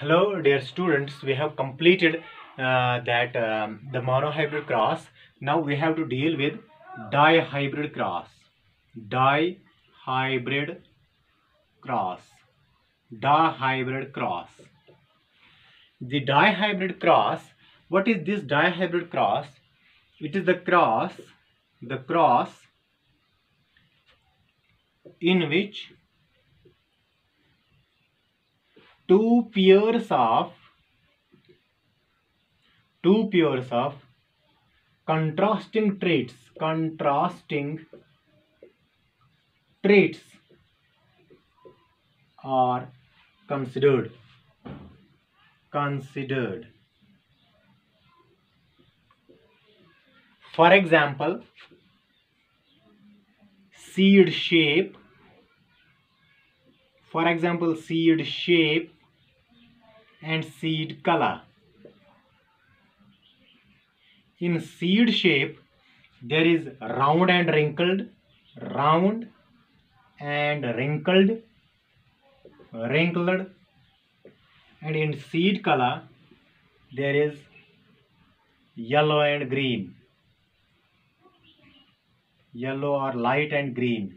Hello, dear students. We have completed the monohybrid cross. Now we have to deal with dihybrid cross. Dihybrid cross. Dihybrid cross. The dihybrid cross. What is this dihybrid cross? It is the cross in which two pairs of contrasting traits are considered. For example, seed shape. And seed color. In seed shape, there is round and wrinkled, and in seed color, there is yellow and green, yellow or light and green,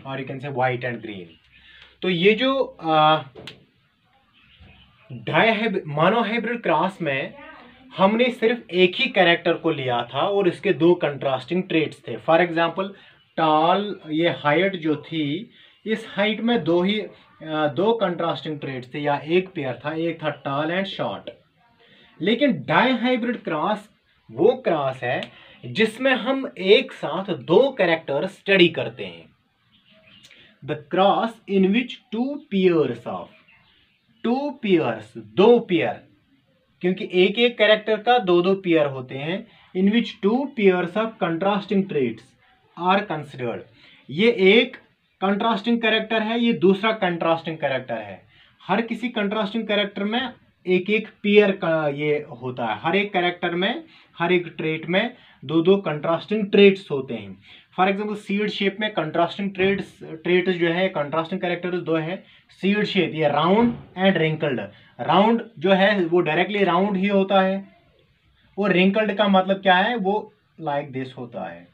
or you can say white and green. तो ये जो monohybrid cross में हमने सिर्फ एक ही character को लिया था और इसके दो कंट्रास्टिंग ट्रेट्स थे. फॉर एग्जांपल टॉल, ये हाइट जो थी, इस हाइट में दो कंट्रास्टिंग ट्रेट्स थे या एक पेयर था, एक था टॉल एंड शॉर्ट. लेकिन डाइहाइब्रिड क्रॉस वो क्रॉस है जिसमें हम एक साथ दो कैरेक्टर स्टडी करते हैं. The cross in which two pairs, दो पेयर, क्योंकि एक एक कैरेक्टर का दो पेयर होते हैं. in which two pairs of contrasting traits are considered. ये एक कंट्रास्टिंग कैरेक्टर है, ये दूसरा कंट्रास्टिंग कैरेक्टर है. हर किसी कंट्रास्टिंग कैरेक्टर में एक एक पेयर का ये होता है. हर एक कैरेक्टर में, हर एक ट्रेट में दो कंट्रास्टिंग ट्रेट्स होते हैं. फॉर एग्जाम्पल सीड शेप में कंट्रास्टिंग ट्रेट जो है, कंट्रास्टिंग कैरेक्टर दो है. सीड शेप, ये राउंड एंड रिंकल्ड. राउंड जो है वो डायरेक्टली राउंड ही होता है, और रिंकल्ड का मतलब क्या है, वो लाइक दिस होता है.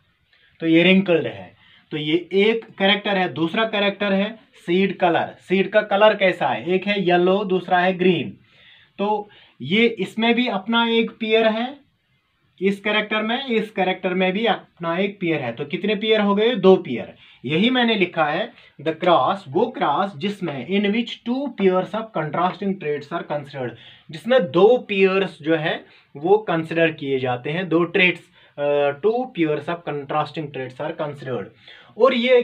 तो ये रिंकल्ड है. तो ये एक कैरेक्टर है. दूसरा कैरेक्टर है सीड कलर. सीड का कलर कैसा है, एक है येलो, दूसरा है ग्रीन. तो ये इसमें भी अपना एक पेयर है, इस कैरेक्टर में भी अपना एक पेयर है. तो कितने पेयर हो गए, दो पेयर. यही मैंने लिखा है द क्रॉस, वो क्रॉस जिसमें in which two pairs of contrasting traits are considered, जिसमें दो पेयर्स जो है वो कंसिडर किए जाते हैं. दो traits, two pairs of contrasting traits are considered. और ये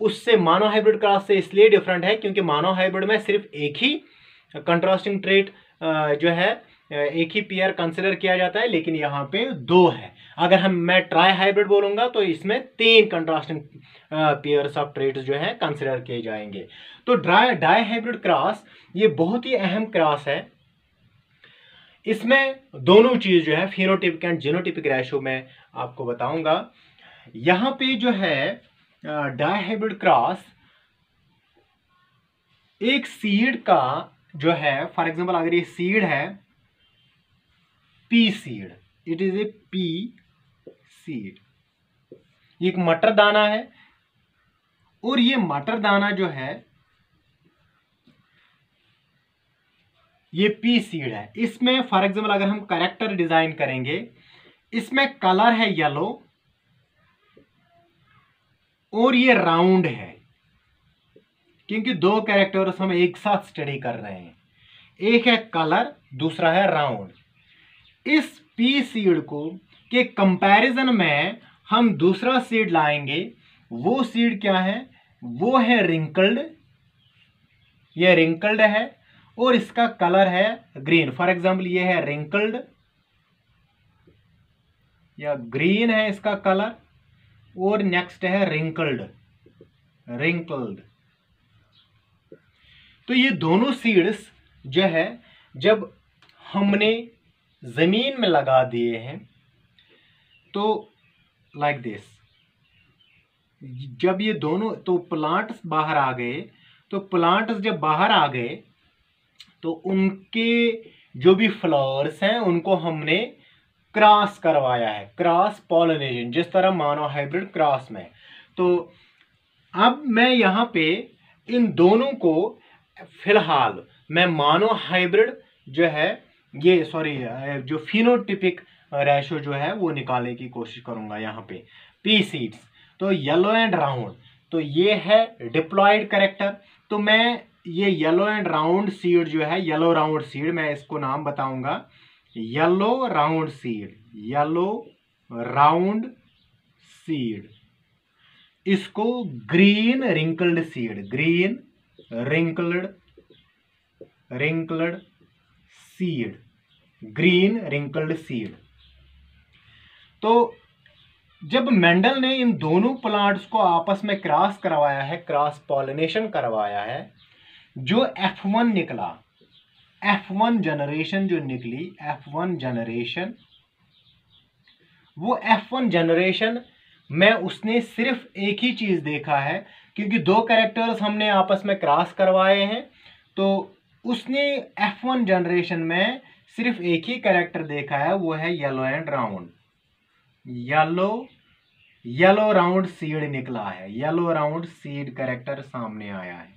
उससे मोनोहाइब्रिड क्रॉस से इसलिए डिफरेंट है क्योंकि मोनोहाइब्रिड में सिर्फ एक ही कंट्रास्टिंग ट्रेट जो है, एक ही पेयर कंसिडर किया जाता है, लेकिन यहाँ पे दो है. अगर मैं ट्राई हाइब्रिड बोलूंगा तो इसमें तीन कंट्रास्टिंग पेयर्स ऑफ ट्रेट्स जो है कंसिडर किए जाएंगे. तो डाई हाइब्रिड क्रॉस ये बहुत ही अहम क्रॉस है. इसमें दोनों चीज जो है फिनोटिपिक एंड जीनोटिपिक रेशियो में आपको बताऊंगा. यहाँ पे जो है डाई हाइब्रिड क्रॉस एक सीड का जो है, फॉर एग्जाम्पल अगर ये सीड है P seed, it is A P seed. ये एक मटर दाना है, और ये मटर दाना जो है ये पी सीड है. इसमें फॉर एग्जाम्पल अगर हम कैरेक्टर डिजाइन करेंगे, इसमें कलर है येलो और ये राउंड है, क्योंकि दो कैरेक्टर्स हम एक साथ स्टडी कर रहे हैं. एक है कलर, दूसरा है राउंड. इस पी सीड को के कंपैरिजन में हम दूसरा सीड लाएंगे. वो सीड क्या है, वो है रिंकल्ड. ये रिंकल्ड है और इसका कलर है ग्रीन. फॉर एग्जाम्पल ये है रिंकल्ड या ग्रीन है इसका कलर, और नेक्स्ट है रिंकल्ड. तो ये दोनों सीड्स जो है जब हमने जमीन में लगा दिए हैं तो लाइक दिस, जब ये दोनों तो प्लांट्स बाहर आ गए तो प्लांट्स जब बाहर आ गए तो उनके जो भी फ्लावर्स हैं उनको हमने क्रॉस करवाया है, क्रॉस पॉलिनेशन, जिस तरह मोनो हाइब्रिड क्रॉस में। तो अब मैं यहाँ पे इन दोनों को फिलहाल मैं मोनो हाइब्रिड जो है ये जो फिनोटिपिक रेशो जो है वो निकालने की कोशिश करूंगा यहाँ पे। पी सीड्स तो येलो एंड राउंड, तो ये है डिप्लॉयड कैरेक्टर। तो मैं ये येलो एंड राउंड सीड जो है, येलो राउंड सीड, मैं इसको नाम बताऊंगा yellow round seed, yellow round seed. इसको green wrinkled seed, green wrinkled seed, green wrinkled seed. तो जब मेंडल ने इन दोनों प्लांट्स को आपस में क्रॉस करवाया है, क्रॉस पॉलिनेशन करवाया है, जो F1 निकला, F1 जनरेशन जो निकली, F1 जनरेशन, वो F1 जनरेशन में उसने सिर्फ एक ही चीज देखा है, क्योंकि दो कैरेक्टर्स हमने आपस में क्रॉस करवाए हैं, तो उसने F1 जनरेशन में सिर्फ एक ही कैरेक्टर देखा है, वो है yellow and round. Yellow round seed निकला है, येलो राउंड सीड कैरेक्टर सामने आया है।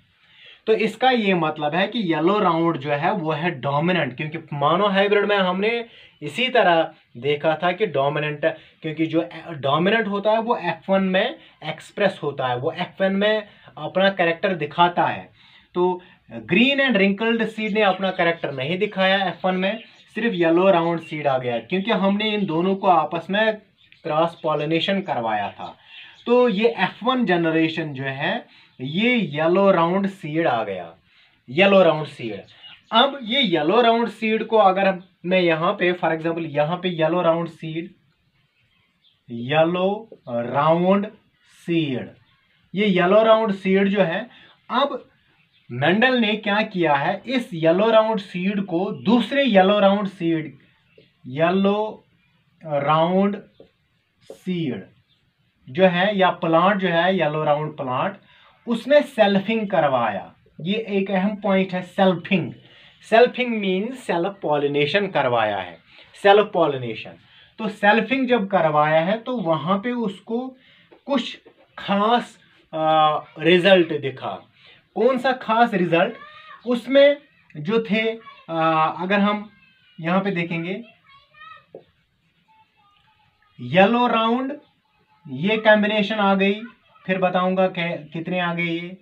तो इसका ये मतलब है कि येलो राउंड जो है वो है डोमिनेंट, क्योंकि मोनो हाइब्रिड में हमने इसी तरह देखा था कि डोमिनेंट, क्योंकि जो डोमिनेंट होता है वो F1 में एक्सप्रेस होता है, वो F1 में अपना कैरेक्टर दिखाता है। तो ग्रीन एंड रिंकल्ड सीड ने अपना कैरेक्टर नहीं दिखाया F1 में, सिर्फ येलो राउंड सीड आ गया, क्योंकि हमने इन दोनों को आपस में क्रॉस पॉलिनेशन करवाया था। तो ये F1 जनरेशन जो है ये येलो राउंड सीड आ गया, येलो राउंड सीड। अब ये येलो राउंड सीड को अगर मैं यहाँ पे फॉर एग्जांपल यहाँ पे yellow round seed, yellow round seed, ये येलो राउंड सीड जो है, अब मेंडल ने क्या किया है, इस येलो राउंड सीड को दूसरे yellow round seed, yellow round seed जो है या प्लांट जो है येलो राउंड प्लांट, उसमें सेल्फिंग करवाया। ये एक अहम पॉइंट है, selfing. Selfing means self pollination करवाया है, सेल्फ पॉलिनेशन। तो सेल्फिंग जब करवाया है तो वहां पे उसको कुछ खास रिजल्ट दिखा। कौन सा खास रिजल्ट? उसमें जो थे अगर हम यहाँ पे देखेंगे, येलो राउंड, ये कॉम्बिनेशन आ गई, फिर बताऊंगा कितने आ गए ये,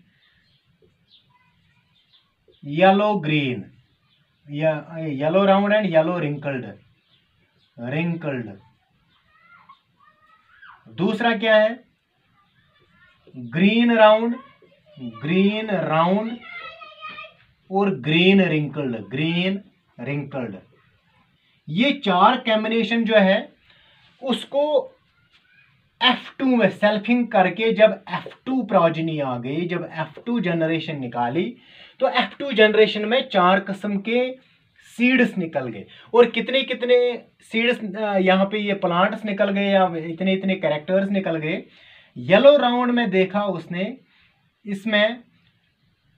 yellow green, yellow round and yellow wrinkled. दूसरा क्या है, ग्रीन राउंड और ग्रीन रिंकल्ड। ये चार कॉम्बिनेशन जो है उसको F2 में सेल्फिंग करके जब F2 प्रोजेनी आ गई, जब F2 जनरेशन निकाली, तो F2 जनरेशन में 4 किस्म के सीड्स निकल गए। और कितने कितने सीड्स यहाँ पे ये प्लांट्स निकल गए या इतने इतने कैरेक्टर्स निकल गए। येलो राउंड में देखा उसने, इसमें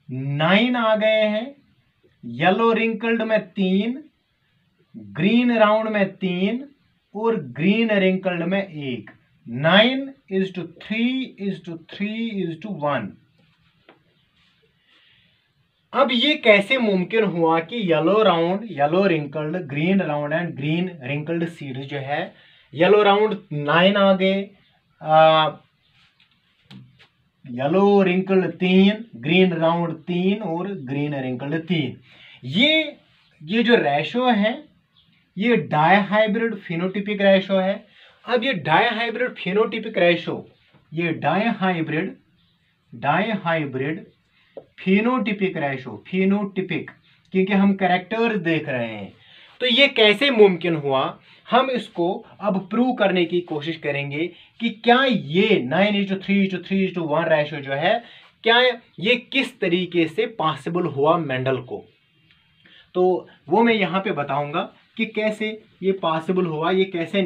9 आ गए हैं, येलो रिंकल्ड में 3, ग्रीन राउंड में 3 और ग्रीन रिंकल्ड में 1। 9:3:3:1। अब ये कैसे मुमकिन हुआ कि yellow round, yellow wrinkled, green round and green wrinkled seed जो है, येलो राउंड 9 आ गए, येलो रिंकल्ड 3, ग्रीन राउंड 3 और ग्रीन रिंकल्ड 3। ये जो रेशो है ये डायहाइब्रिड फिनोटिपिक रेशो है। अब ये डायहाइब्रिड फिनोटिपिक रेशो, ये डायहाइब्रिड फिनोटिपिक रेशो, फिनोटिपिक क्योंकि हम कैरेक्टर्स देख रहे हैं। तो ये कैसे मुमकिन हुआ, हम इसको अब प्रूव करने की कोशिश करेंगे कि क्या ये 9:3:3:1 रेशो जो है, क्या ये किस तरीके से पॉसिबल हुआ मेंडल को। तो वो मैं यहाँ पे बताऊंगा कि कैसे ये पॉसिबल हुआ, ये कैसे